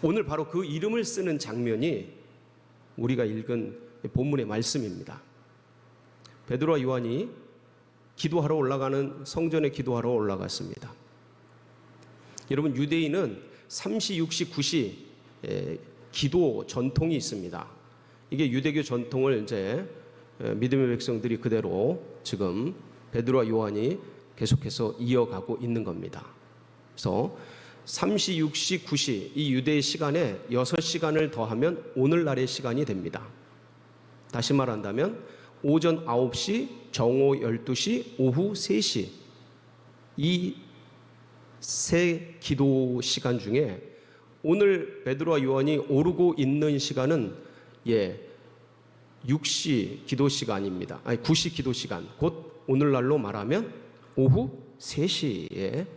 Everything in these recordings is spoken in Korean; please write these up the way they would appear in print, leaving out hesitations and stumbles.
오늘 바로 그 이름을 쓰는 장면이 우리가 읽은 본문의 말씀입니다. 베드로와 요한이 기도하러 올라가는 성전에 기도하러 올라갔습니다. 여러분, 유대인은 3시, 6시, 9시 기도 전통이 있습니다. 이게 유대교 전통을 이제 믿음의 백성들이 그대로 지금 베드로와 요한이 계속해서 이어가고 있는 겁니다. 그래서 3시, 6시, 9시 이 유대의 시간에 6시간을 더하면 오늘날의 시간이 됩니다. 다시 말한다면 오전 9시, 정오 12시, 오후 3시 이 세 기도 시간 중에 오늘 베드로와 요한이 오르고 있는 시간은 6시 기도 시간입니다. 아니 9시 기도 시간, 곧 오늘날로 말하면 오후 3시에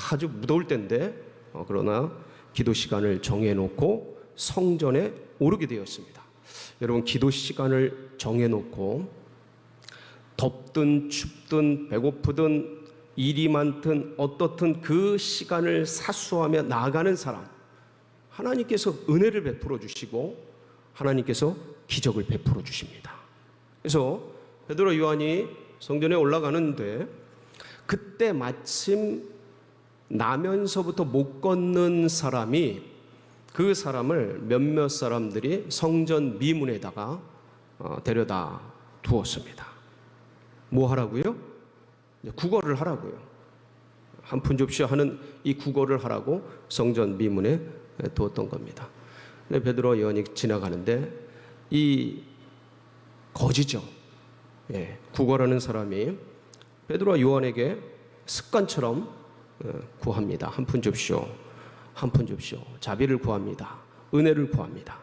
아주 무더울 때인데 그러나 기도 시간을 정해놓고 성전에 오르게 되었습니다. 여러분, 기도 시간을 정해놓고 덥든 춥든 배고프든 일이 많든 어떻든 그 시간을 사수하며 나아가는 사람, 하나님께서 은혜를 베풀어 주시고 하나님께서 기적을 베풀어 주십니다. 그래서 베드로 요한이 성전에 올라가는데 그때 마침 나면서부터 못 걷는 사람이, 그 사람을 몇몇 사람들이 성전 미문에다가 데려다 두었습니다. 뭐 하라고요? 구걸을 하라고요. 한 푼 줍쇼 하는 이 구걸을 하라고 성전 미문에 두었던 겁니다. 근데 베드로와 요한이 지나가는데 이 거지죠. 구걸하는 사람이 베드로와 요한에게 습관처럼 구합니다. 한 푼 줍쇼, 한 푼 줍쇼. 자비를 구합니다. 은혜를 구합니다.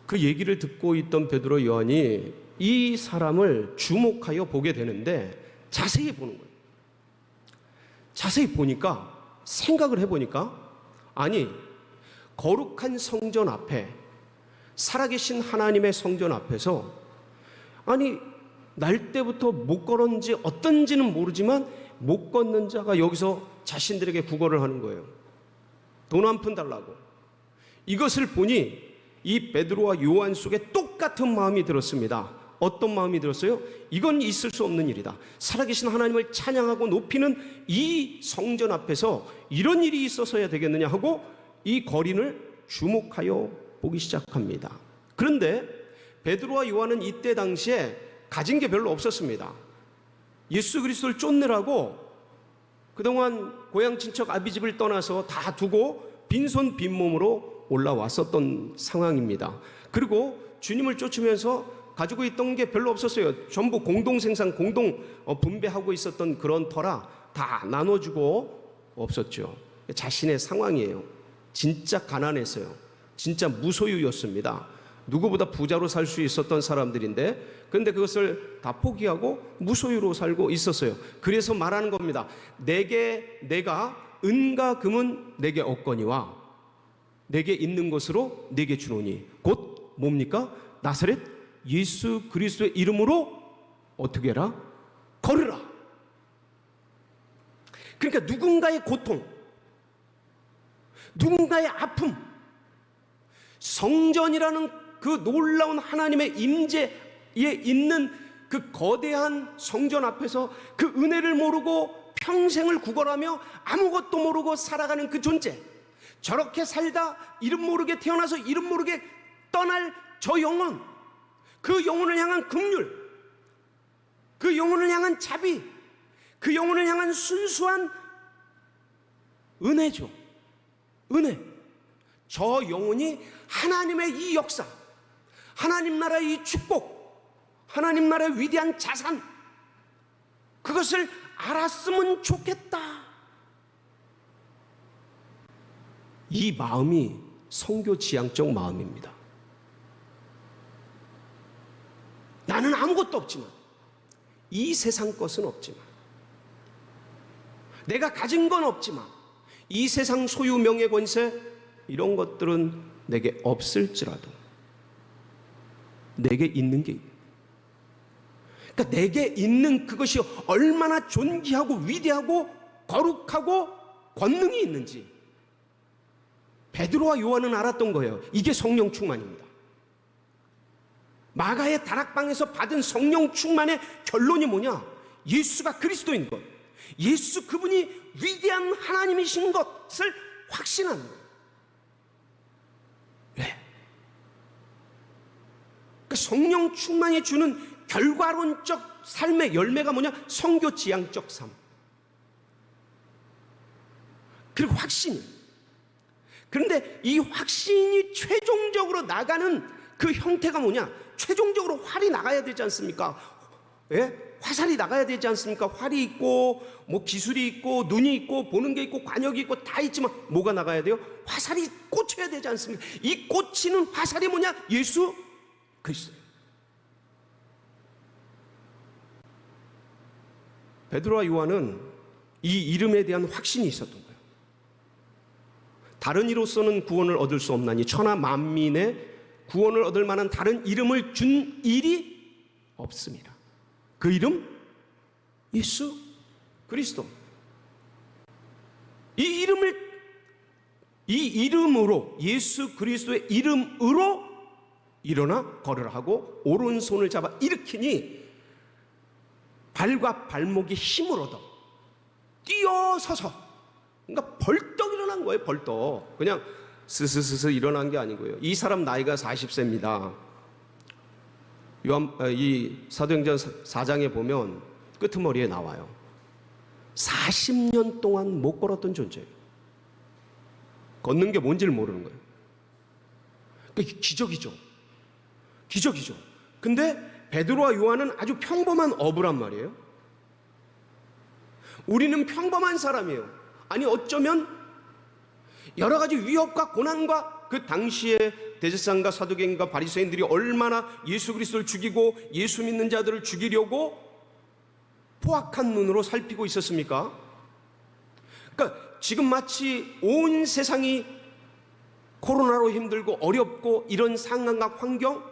그 얘기를 듣고 있던 베드로 요한이 이 사람을 주목하여 보게 되는데 자세히 보는 거예요. 자세히 보니까, 생각을 해보니까, 아니, 거룩한 성전 앞에, 살아계신 하나님의 성전 앞에서, 아니, 날 때부터 못 걸었는지 어떤지는 모르지만 못 걷는 자가 여기서 자신들에게 구걸을 하는 거예요. 돈 한 푼 달라고. 이것을 보니 이 베드로와 요한 속에 똑같은 마음이 들었습니다. 어떤 마음이 들었어요? 이건 있을 수 없는 일이다. 살아계신 하나님을 찬양하고 높이는 이 성전 앞에서 이런 일이 있어서야 되겠느냐 하고 이 거린을 주목하여 보기 시작합니다. 그런데 베드로와 요한은 이때 당시에 가진 게 별로 없었습니다. 예수 그리스도를 쫓느라고 그동안 고향 친척 아비집을 떠나서 다 두고 빈손 빈몸으로 올라왔었던 상황입니다. 그리고 주님을 쫓으면서 가지고 있던 게 별로 없었어요. 전부 공동생산, 공동 분배하고 있었던 그런 터라 다 나눠주고 없었죠. 자신의 상황이에요. 진짜 가난했어요. 진짜 무소유였습니다. 누구보다 부자로 살 수 있었던 사람들인데, 그런데 그것을 다 포기하고 무소유로 살고 있었어요. 그래서 말하는 겁니다. 내가 은과 금은 내게 없거니와 내게 있는 것으로 내게 주노니, 곧 뭡니까? 나사렛 예수 그리스도의 이름으로 어떻게 해라? 걸으라. 그러니까 누군가의 고통, 누군가의 아픔, 성전이라는 그 놀라운 하나님의 임재에 있는 그 거대한 성전 앞에서 그 은혜를 모르고 평생을 구걸하며 아무것도 모르고 살아가는 그 존재, 저렇게 살다 이름 모르게 태어나서 이름 모르게 떠날 저 영혼, 그 영혼을 향한 긍휼, 그 영혼을 향한 자비, 그 영혼을 향한 순수한 은혜죠. 은혜. 저 영혼이 하나님의 이 역사, 하나님 나라의 이 축복, 하나님 나라의 위대한 자산, 그것을 알았으면 좋겠다. 이 마음이 선교 지향적 마음입니다. 나는 아무것도 없지만, 이 세상 것은 없지만, 내가 가진 건 없지만, 이 세상 소유 명예 권세 이런 것들은 내게 없을지라도 내게 있는 게 있는, 그러니까 내게 있는 그것이 얼마나 존귀하고 위대하고 거룩하고 권능이 있는지 베드로와 요한은 알았던 거예요. 이게 성령 충만입니다. 마가의 다락방에서 받은 성령 충만의 결론이 뭐냐? 예수가 그리스도인 것, 예수 그분이 위대한 하나님이신 것을 확신하는 거예요. 왜? 그러니까 성령 충만이 주는 결과론적 삶의 열매가 뭐냐? 성교 지향적 삶, 그리고 확신. 그런데 이 확신이 최종적으로 나가는 그 형태가 뭐냐? 최종적으로 활이 나가야 되지 않습니까? 예? 화살이 나가야 되지 않습니까? 활이 있고 뭐 기술이 있고 눈이 있고 보는 게 있고 관역이 있고 다 있지만 뭐가 나가야 돼요? 화살이 꽂혀야 되지 않습니까? 이 꽂히는 화살이 뭐냐? 예수 그리스도. 베드로와 요한은 이 이름에 대한 확신이 있었던 거예요. 다른 이로서는 구원을 얻을 수 없나니 천하 만민의 구원을 얻을 만한 다른 이름을 준 일이 없습니다. 그 이름 예수 그리스도. 이 이름으로, 예수 그리스도의 이름으로 일어나 걸으라 하고 오른손을 잡아 일으키니 발과 발목이 힘을 얻어 뛰어서서, 그러니까 벌떡 일어난 거예요. 벌떡. 그냥 스스스스 일어난 게 아니고요. 이 사람 나이가 40세입니다. 이 사도행전 4장에 보면 끄트머리에 나와요. 40년 동안 못 걸었던 존재예요. 걷는 게 뭔지를 모르는 거예요. 그러니까 기적이죠. 기적이죠. 근데 베드로와 요한은 아주 평범한 어부란 말이에요. 우리는 평범한 사람이에요. 아니 어쩌면 여러 가지 위협과 고난과 그 당시에 대제사장과 사두개인과 바리새인들이 얼마나 예수 그리스도를 죽이고 예수 믿는 자들을 죽이려고 포악한 눈으로 살피고 있었습니까? 그러니까 지금 마치 온 세상이 코로나로 힘들고 어렵고 이런 상황과 환경,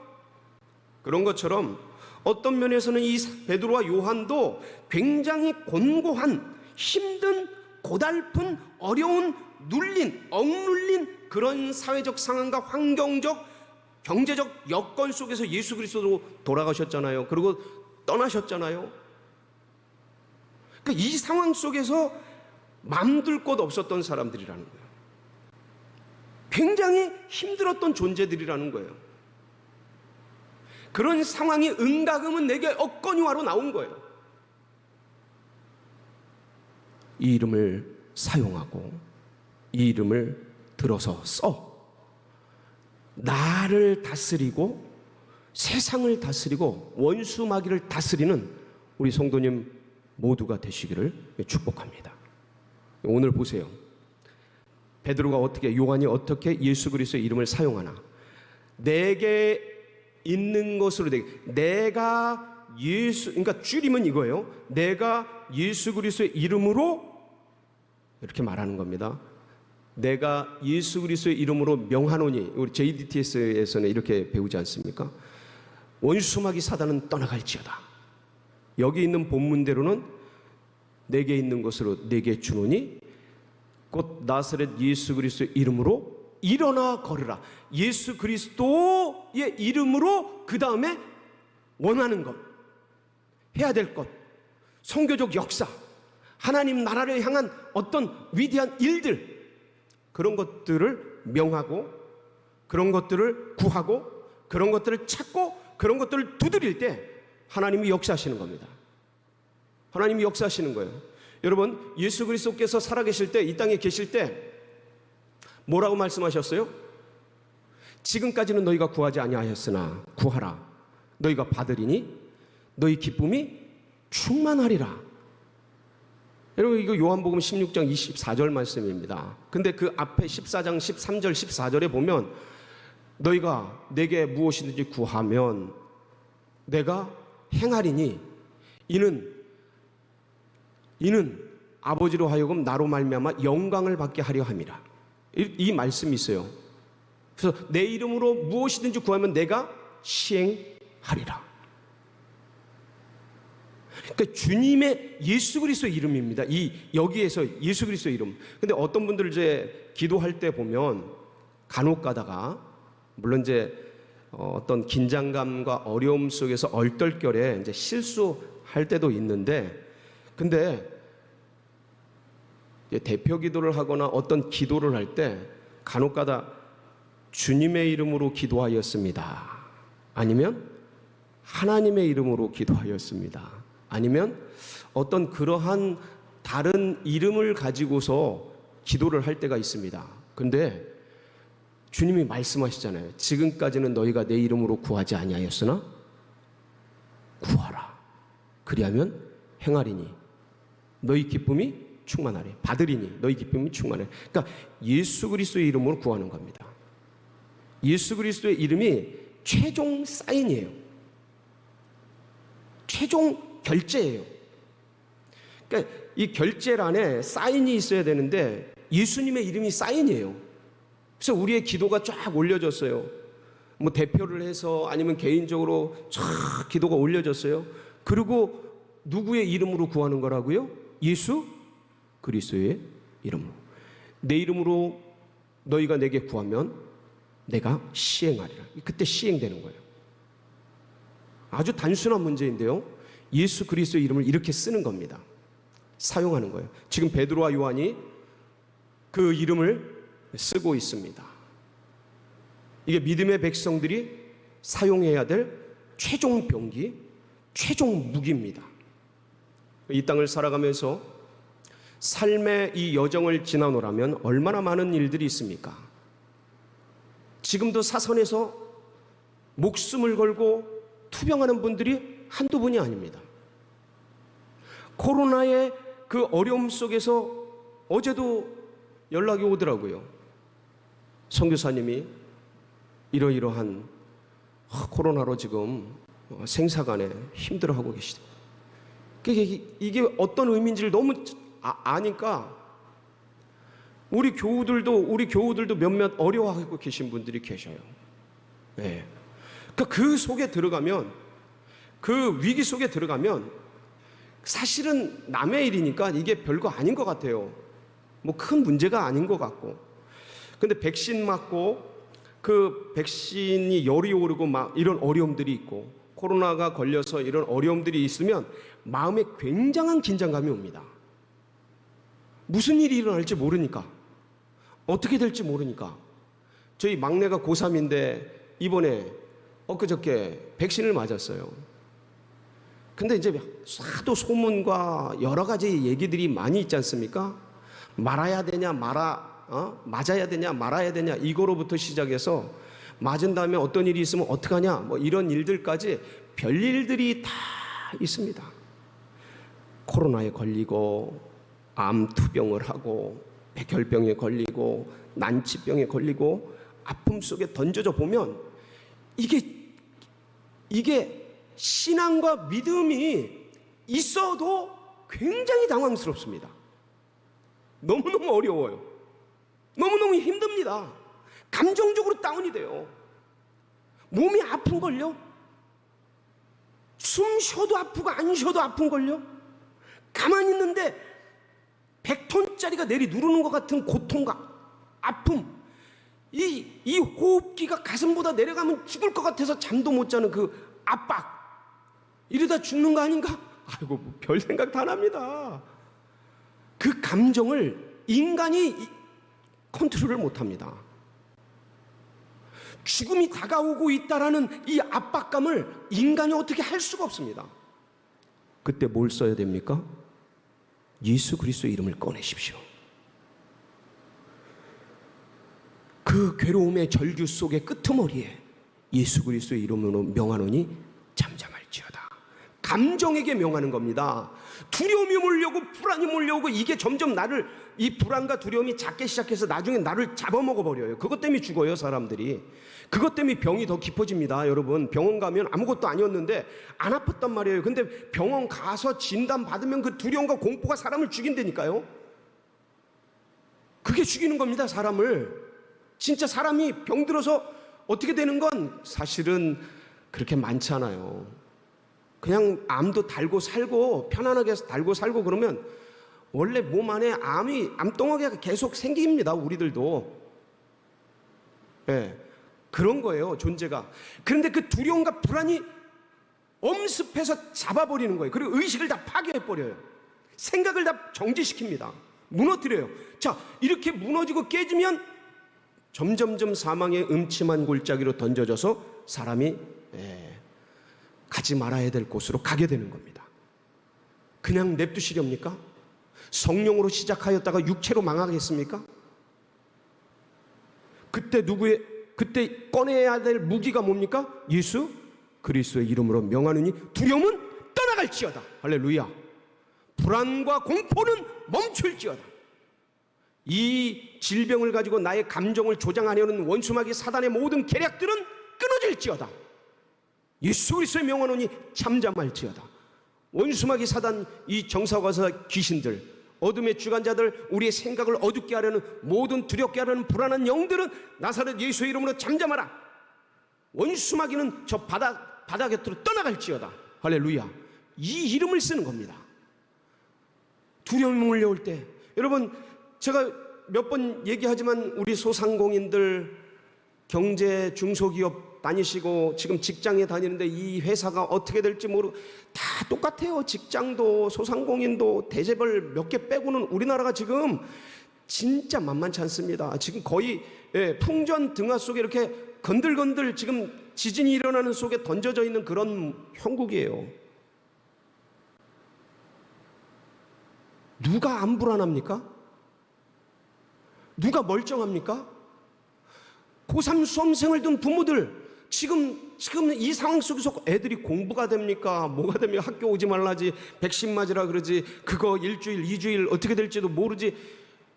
그런 것처럼 어떤 면에서는 이 베드로와 요한도 굉장히 곤고한, 힘든, 고달픈, 어려운, 억눌린 그런 사회적 상황과 환경적, 경제적 여건 속에서 예수 그리스도로 돌아가셨잖아요. 그리고 떠나셨잖아요. 그러니까 이 상황 속에서 맘둘 곳 없었던 사람들이라는 거예요. 굉장히 힘들었던 존재들이라는 거예요. 그런 상황이 은가금은 내게 억거니와로 나온 거예요. 이 이름을 사용하고 이 이름을 들어서 써 나를 다스리고 세상을 다스리고 원수 마귀를 다스리는 우리 성도님 모두가 되시기를 축복합니다. 오늘 보세요. 베드로가 어떻게, 요한이 어떻게 예수 그리스도의 이름을 사용하나. 내게 있는 것으로 내가 예수, 그러니까 줄이면 이거예요. 내가 예수 그리스도의 이름으로, 이렇게 말하는 겁니다. 내가 예수 그리스도의 이름으로 명하노니, 우리 JDTS에서는 이렇게 배우지 않습니까? 원수마귀 사단은 떠나갈지어다. 여기 있는 본문대로는 내게 있는 것으로 내게 주노니 곧 나사렛 예수 그리스도의 이름으로 일어나 걸으라. 예수 그리스도의 이름으로 그 다음에 원하는 것, 해야 될 것, 선교적 역사, 하나님 나라를 향한 어떤 위대한 일들, 그런 것들을 명하고 그런 것들을 구하고 그런 것들을 찾고 그런 것들을 두드릴 때 하나님이 역사하시는 겁니다. 하나님이 역사하시는 거예요. 여러분, 예수 그리스도께서 살아계실 때, 이 땅에 계실 때 뭐라고 말씀하셨어요? 지금까지는 너희가 구하지 아니하였으나 구하라. 너희가 받으리니 너희 기쁨이 충만하리라. 여러분, 이거 요한복음 16장 24절 말씀입니다. 근데 그 앞에 14장 13절 14절에 보면 너희가 내게 무엇이든지 구하면 내가 행하리니 이는 아버지로 하여금 나로 말미암아 영광을 받게 하려 함이라. 이 말씀이 있어요. 그래서 내 이름으로 무엇이든지 구하면 내가 시행하리라. 그러니까 주님의 예수 그리스도의 이름입니다. 여기에서 예수 그리스도의 이름. 근데 어떤 분들 이제 기도할 때 보면 간혹 가다가 물론 이제 어떤 긴장감과 어려움 속에서 얼떨결에 이제 실수할 때도 있는데, 근데 대표 기도를 하거나 어떤 기도를 할 때 간혹 가다 주님의 이름으로 기도하였습니다, 아니면 하나님의 이름으로 기도하였습니다, 아니면 어떤 그러한 다른 이름을 가지고서 기도를 할 때가 있습니다. 근데 주님이 말씀하시잖아요. 지금까지는 너희가 내 이름으로 구하지 아니하였으나 구하라. 그리하면 행하리니 너희 기쁨이 충만하리. 받으리니 너희 기쁨이 충만하리. 그러니까 예수 그리스도의 이름으로 구하는 겁니다. 예수 그리스도의 이름이 최종 사인이에요. 최종 결제예요. 그러니까 이 결제란에 사인이 있어야 되는데 예수님의 이름이 사인이에요. 그래서 우리의 기도가 쫙 올려졌어요. 뭐 대표를 해서 아니면 개인적으로 쫙 기도가 올려졌어요. 그리고 누구의 이름으로 구하는 거라고요? 예수 그리스도의 이름으로. 내 이름으로 너희가 내게 구하면 내가 시행하리라. 그때 시행되는 거예요. 아주 단순한 문제인데요, 예수 그리스도의 이름을 이렇게 쓰는 겁니다. 사용하는 거예요. 지금 베드로와 요한이 그 이름을 쓰고 있습니다. 이게 믿음의 백성들이 사용해야 될 최종 병기, 최종 무기입니다. 이 땅을 살아가면서 삶의 이 여정을 지나노라면 얼마나 많은 일들이 있습니까? 지금도 사선에서 목숨을 걸고 투병하는 분들이 한두 분이 아닙니다. 코로나의 그 어려움 속에서 어제도 연락이 오더라고요. 선교사님이 이러이러한 코로나로 지금 생사간에 힘들어하고 계시다. 이게 어떤 의미인지를 너무 아니까 우리 교우들도 몇몇 어려워하고 계신 분들이 계셔요. 네. 그 속에 들어가면, 그 위기 속에 들어가면 사실은 남의 일이니까 이게 별거 아닌 것 같아요. 뭐 큰 문제가 아닌 것 같고. 근데 백신 맞고 그 백신이 열이 오르고 막 이런 어려움들이 있고 코로나가 걸려서 이런 어려움들이 있으면 마음에 굉장한 긴장감이 옵니다. 무슨 일이 일어날지 모르니까, 어떻게 될지 모르니까. 저희 막내가 고3인데 이번에 엊그저께 백신을 맞았어요. 근데 이제 하도 소문과 여러 가지 얘기들이 많이 있지 않습니까? 맞아야 되냐 말아야 되냐 이거로부터 시작해서 맞은 다음에 어떤 일이 있으면 어떡하냐 뭐 이런 일들까지 별일들이 다 있습니다. 코로나에 걸리고 암투병을 하고 백혈병에 걸리고 난치병에 걸리고 아픔 속에 던져져 보면 이게 신앙과 믿음이 있어도 굉장히 당황스럽습니다. 너무너무 어려워요. 너무너무 힘듭니다. 감정적으로 다운이 돼요. 몸이 아픈걸요? 숨 쉬어도 아프고 안 쉬어도 아픈걸요? 가만히 있는데 100톤짜리가 내리 누르는 것 같은 고통과 아픔, 이 호흡기가 가슴보다 내려가면 죽을 것 같아서 잠도 못 자는 그 압박, 이러다 죽는 거 아닌가? 아이고, 별 생각 다 납니다. 그 감정을 인간이 컨트롤을 못합니다. 죽음이 다가오고 있다라는 이 압박감을 인간이 어떻게 할 수가 없습니다. 그때 뭘 써야 됩니까? 예수 그리스도의 이름을 꺼내십시오. 그 괴로움의 절규 속의 끄트머리에 예수 그리스도의 이름으로 명하노니 잠잠할지어다. 감정에게 명하는 겁니다. 두려움이 몰려오고 불안이 몰려오고 이게 점점 나를, 이 불안과 두려움이 작게 시작해서 나중에 나를 잡아먹어 버려요. 그것 때문에 죽어요, 사람들이. 그것 때문에 병이 더 깊어집니다. 여러분, 병원 가면 아무것도 아니었는데 안 아팠단 말이에요. 근데 병원 가서 진단 받으면 그 두려움과 공포가 사람을 죽인다니까요. 그게 죽이는 겁니다, 사람을. 진짜 사람이 병들어서 어떻게 되는 건 사실은 그렇게 많지 않아요. 그냥 암도 달고 살고 편안하게 달고 살고 그러면 원래 몸 안에 암덩어리가 계속 생깁니다. 우리들도. 예, 그런 거예요, 존재가. 그런데 그 두려움과 불안이 엄습해서 잡아버리는 거예요. 그리고 의식을 다 파괴해버려요. 생각을 다 정지시킵니다. 무너뜨려요. 자, 이렇게 무너지고 깨지면 점점점 사망의 음침한 골짜기로 던져져서 사람이 가지 말아야 될 곳으로 가게 되는 겁니다. 그냥 냅두시렵니까? 성령으로 시작하였다가 육체로 망하겠습니까? 그때 꺼내야 될 무기가 뭡니까? 예수 그리스도의 이름으로 명하느니 두려움은 떠나갈지어다. 할렐루야. 불안과 공포는 멈출지어다. 이 질병을 가지고 나의 감정을 조장하려는 원수마귀 사단의 모든 계략들은 끊어질지어다. 예수 그리스도의 명하노니 잠잠할지어다. 원수마귀 사단, 이 정사과사 귀신들, 어둠의 주관자들, 우리의 생각을 어둡게 하려는 모든 두렵게 하려는 불안한 영들은 나사렛 예수의 이름으로 잠잠하라. 원수마귀는 저 바다 곁으로 떠나갈지어다. 할렐루야. 이 이름을 쓰는 겁니다. 두려움이 몰려올 때, 여러분, 제가 몇 번 얘기하지만 우리 소상공인들, 경제 중소기업 다니시고 지금 직장에 다니는데 이 회사가 어떻게 될지 모르고 다 똑같아요. 직장도 소상공인도 대재벌 몇 개 빼고는 우리나라가 지금 진짜 만만치 않습니다. 지금 거의 풍전 등화 속에 이렇게 건들건들 지금 지진이 일어나는 속에 던져져 있는 그런 형국이에요. 누가 안 불안합니까? 누가 멀쩡합니까? 고3 수험생을 둔 부모들, 지금 이 상황 속에서 애들이 공부가 됩니까? 뭐가 됩니까? 학교 오지 말라지, 백신 맞으라 그러지, 그거 일주일, 2주일 어떻게 될지도 모르지.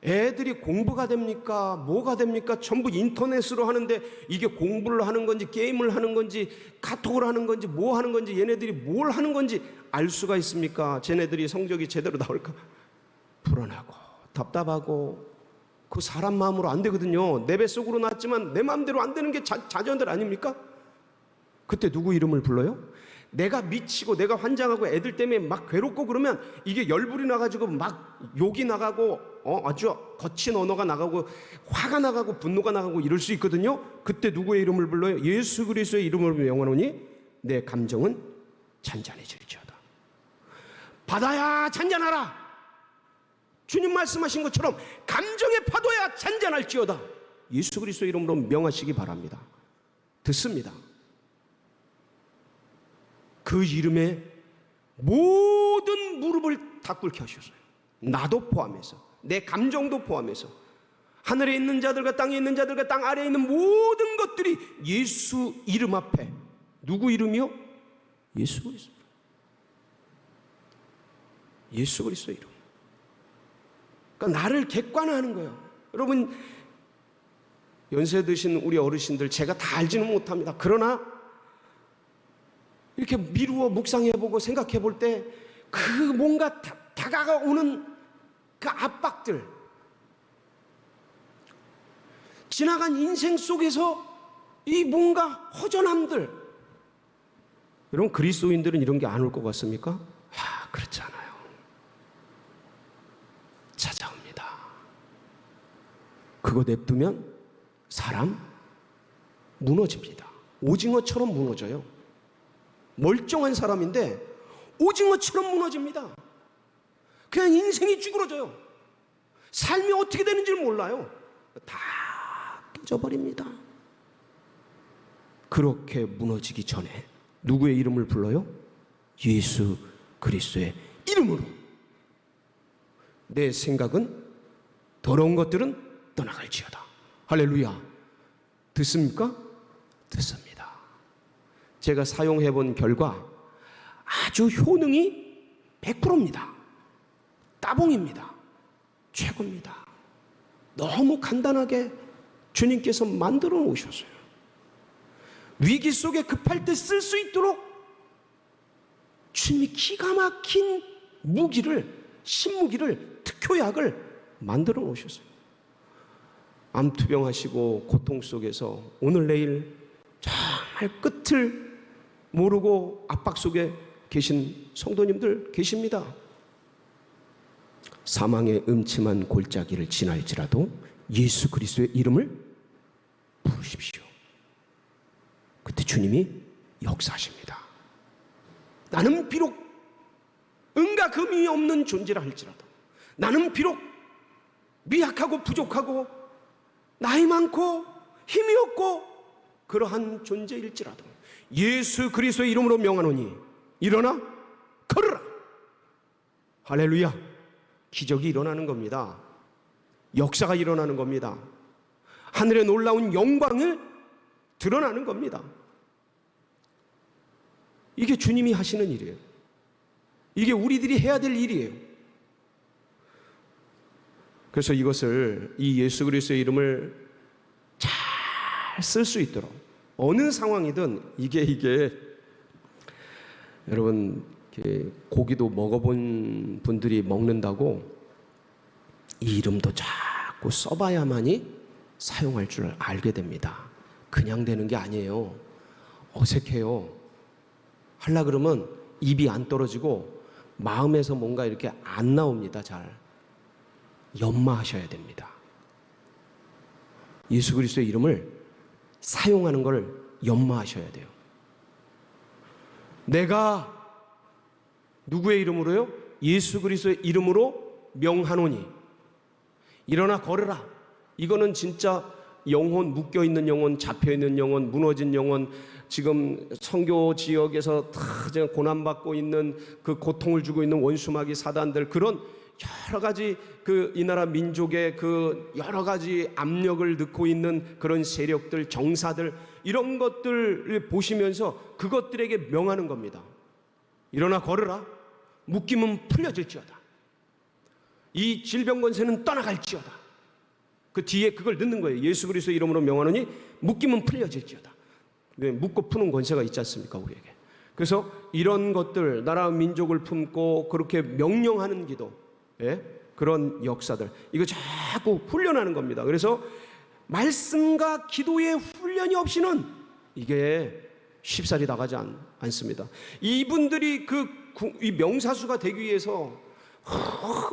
애들이 공부가 됩니까? 뭐가 됩니까? 전부 인터넷으로 하는데 이게 공부를 하는 건지 게임을 하는 건지 카톡을 하는 건지 뭐 하는 건지 얘네들이 뭘 하는 건지 알 수가 있습니까? 쟤네들이 성적이 제대로 나올까? 불안하고 답답하고, 그 사람 마음으로 안 되거든요. 내 뱃속으로 났지만 내 마음대로 안 되는 게 자녀들 아닙니까? 그때 누구 이름을 불러요? 내가 미치고 내가 환장하고 애들 때문에 막 괴롭고 그러면 이게 열불이 나가지고 막 욕이 나가고 아주 거친 언어가 나가고 화가 나가고 분노가 나가고 이럴 수 있거든요. 그때 누구의 이름을 불러요? 예수 그리스도의 이름을 명하노니 내 감정은 잔잔해질지어다. 바다야 잔잔하라. 주님 말씀하신 것처럼 감정의 파도야 잔잔할지어다. 예수 그리스도 이름으로 명하시기 바랍니다. 듣습니다. 그 이름에 모든 무릎을 다 꿇게 하셨어요. 나도 포함해서, 내 감정도 포함해서, 하늘에 있는 자들과 땅에 있는 자들과 땅 아래에 있는 모든 것들이 예수 이름 앞에, 누구 이름이요? 예수 그리스도. 예수 그리스도 이름. 그러니까 나를 객관화하는 거예요. 여러분, 연세 드신 우리 어르신들 제가 다 알지는 못합니다. 그러나 이렇게 미루어 묵상해보고 생각해볼 때 그 뭔가 다가오는 그 압박들, 지나간 인생 속에서 이 뭔가 허전함들, 여러분 그리스도인들은 이런 게 안 올 것 같습니까? 그렇지 않아요. 찾아옵니다. 그거 냅두면 사람 무너집니다. 오징어처럼 무너져요. 멀쩡한 사람인데 오징어처럼 무너집니다. 그냥 인생이 쭈그러져요. 삶이 어떻게 되는지 몰라요. 다 깨져버립니다. 그렇게 무너지기 전에 누구의 이름을 불러요? 예수 그리스도의 이름으로. 내 생각은 더러운 것들은 떠나갈지어다. 할렐루야. 듣습니까? 듣습니다. 제가 사용해 본 결과 아주 효능이 100%입니다. 따봉입니다. 최고입니다. 너무 간단하게 주님께서 만들어 놓으셨어요. 위기 속에 급할 때 쓸 수 있도록 주님이 기가 막힌 무기를, 신무기를, 특효약을 만들어 놓으셨어요. 암투병 하시고 고통 속에서 오늘 내일 정말 끝을 모르고 압박 속에 계신 성도님들 계십니다. 사망의 음침한 골짜기를 지날지라도 예수 그리스도의 이름을 부르십시오. 그때 주님이 역사하십니다. 나는 비록 은과 금이 없는 존재라 할지라도, 나는 비록 미약하고 부족하고 나이 많고 힘이 없고 그러한 존재일지라도 예수 그리스도의 이름으로 명하노니 일어나 걸으라. 할렐루야. 기적이 일어나는 겁니다. 역사가 일어나는 겁니다. 하늘의 놀라운 영광을 드러나는 겁니다. 이게 주님이 하시는 일이에요. 이게 우리들이 해야 될 일이에요. 그래서 이것을, 이 예수 그리스도의 이름을 잘 쓸 수 있도록 어느 상황이든 이게 여러분, 고기도 먹어본 분들이 먹는다고 이 이름도 자꾸 써봐야만이 사용할 줄 알게 됩니다. 그냥 되는 게 아니에요. 어색해요. 하려 그러면 입이 안 떨어지고 마음에서 뭔가 이렇게 안 나옵니다. 잘 연마하셔야 됩니다. 예수 그리스도의 이름을 사용하는 걸 연마하셔야 돼요. 내가 누구의 이름으로요? 예수 그리스도의 이름으로 명하노니 일어나 걸으라. 이거는 진짜 영혼, 묶여있는 영혼, 잡혀있는 영혼, 무너진 영혼, 지금 선교 지역에서 다 고난받고 있는 그 고통을 주고 있는 원수마귀 사단들, 그런 여러 가지 이 나라 민족의 그 여러 가지 압력을 넣고 있는 그런 세력들, 정사들, 이런 것들을 보시면서 그것들에게 명하는 겁니다. 일어나 걸으라. 묶임은 풀려질지어다. 이 질병 권세는 떠나갈지어다. 그 뒤에 그걸 넣는 거예요. 예수 그리스도의 이름으로 명하노니 묶임은 풀려질지어다. 왜? 묶고 푸는 권세가 있지 않습니까, 우리에게. 그래서 이런 것들, 나라 민족을 품고 그렇게 명령하는 기도, 그런 역사들, 이거 자꾸 훈련하는 겁니다. 그래서 말씀과 기도의 훈련이 없이는 이게 쉽사리 나가지 않습니다. 이분들이 이 명사수가 되기 위해서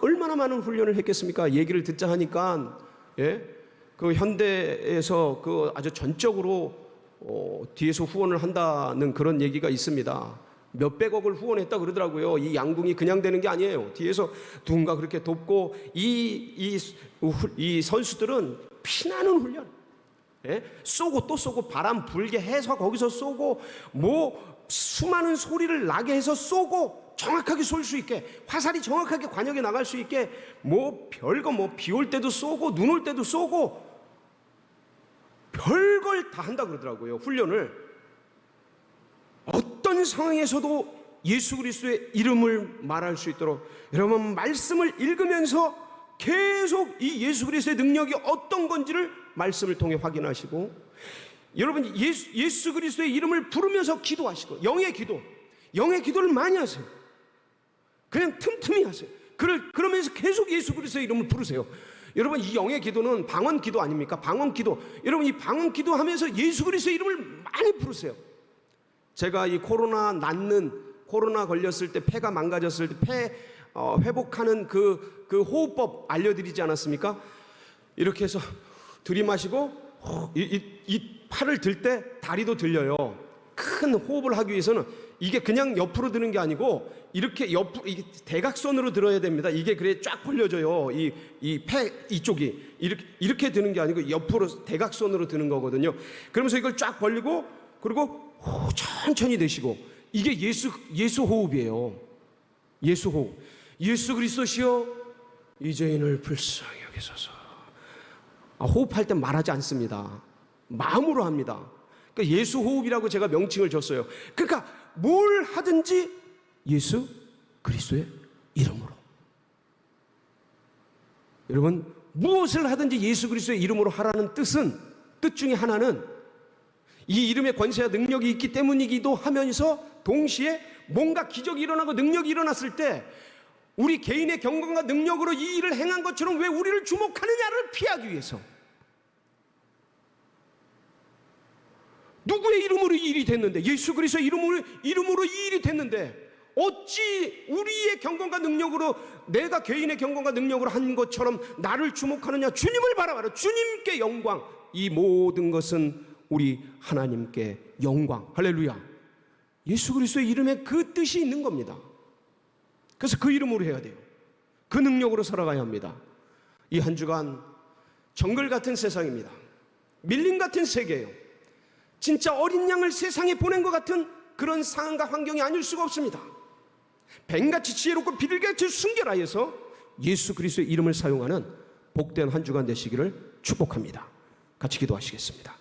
얼마나 많은 훈련을 했겠습니까? 얘기를 듣자 하니까, 그 현대에서 그 아주 전적으로 뒤에서 후원을 한다는 그런 얘기가 있습니다. 몇백억을 후원했다 그러더라고요. 이 양궁이 그냥 되는 게 아니에요. 뒤에서 누군가 그렇게 돕고, 이 선수들은 피나는 훈련, 쏘고 또 쏘고, 바람 불게 해서 거기서 쏘고, 수많은 소리를 나게 해서 쏘고, 정확하게 쏠 수 있게, 화살이 정확하게 관역에 나갈 수 있게, 별거 비 올 때도 쏘고 눈 올 때도 쏘고 별걸 다 한다 그러더라고요. 훈련을. 어떤 상황에서도 예수 그리스도의 이름을 말할 수 있도록, 여러분 말씀을 읽으면서 계속 이 예수 그리스도의 능력이 어떤 건지를 말씀을 통해 확인하시고, 여러분 예수 그리스도의 이름을 부르면서 기도하시고, 영의 기도를 많이 하세요. 그냥 틈틈이 하세요. 그러면서 계속 예수 그리스도의 이름을 부르세요. 여러분, 이 영의 기도는 방언 기도 아닙니까? 방언 기도. 여러분, 이 방언 기도 하면서 예수 그리스도의 이름을 많이 부르세요. 제가 이 코로나 걸렸을 때, 폐가 망가졌을 때 폐 회복하는 그 호흡법 알려드리지 않았습니까? 이렇게 해서 들이마시고 이 팔을 들 때 다리도 들려요. 큰 호흡을 하기 위해서는 이게 그냥 옆으로 드는 게 아니고 이렇게 옆으로, 이게 대각선으로 들어야 됩니다. 이게 그래 쫙 벌려져요. 이 폐 이쪽이 이렇게 드는 게 아니고 옆으로 대각선으로 드는 거거든요. 그러면서 이걸 쫙 벌리고, 그리고 천천히 내쉬고, 이게 예수 호흡이에요. 예수 호흡. 예수 그리스도시여 이 죄인을 불쌍히 여기소서. 호흡할 때 말하지 않습니다. 마음으로 합니다. 그러니까 예수 호흡이라고 제가 명칭을 줬어요. 그러니까 뭘 하든지 예수 그리스도의 이름으로. 여러분, 무엇을 하든지 예수 그리스도의 이름으로 하라는 뜻 중에 하나는 이 이름의 권세와 능력이 있기 때문이기도 하면서, 동시에 뭔가 기적이 일어나고 능력이 일어났을 때 우리 개인의 경건과 능력으로 이 일을 행한 것처럼 왜 우리를 주목하느냐를 피하기 위해서, 누구의 이름으로 이 일이 됐는데, 예수 그리스도의 이름으로 이 일이 됐는데 어찌 우리의 경건과 능력으로, 내가 개인의 경건과 능력으로 한 것처럼 나를 주목하느냐. 주님을 바라봐라. 주님께 영광, 이 모든 것은 우리 하나님께 영광. 할렐루야. 예수 그리스도의 이름에 그 뜻이 있는 겁니다. 그래서 그 이름으로 해야 돼요. 그 능력으로 살아가야 합니다. 이 한 주간 정글 같은 세상입니다. 밀림 같은 세계예요. 진짜 어린 양을 세상에 보낸 것 같은 그런 상황과 환경이 아닐 수가 없습니다. 뱀같이 지혜롭고 비둘기같이 순결하여서 예수 그리스도의 이름을 사용하는 복된 한 주간 되시기를 축복합니다. 같이 기도하시겠습니다.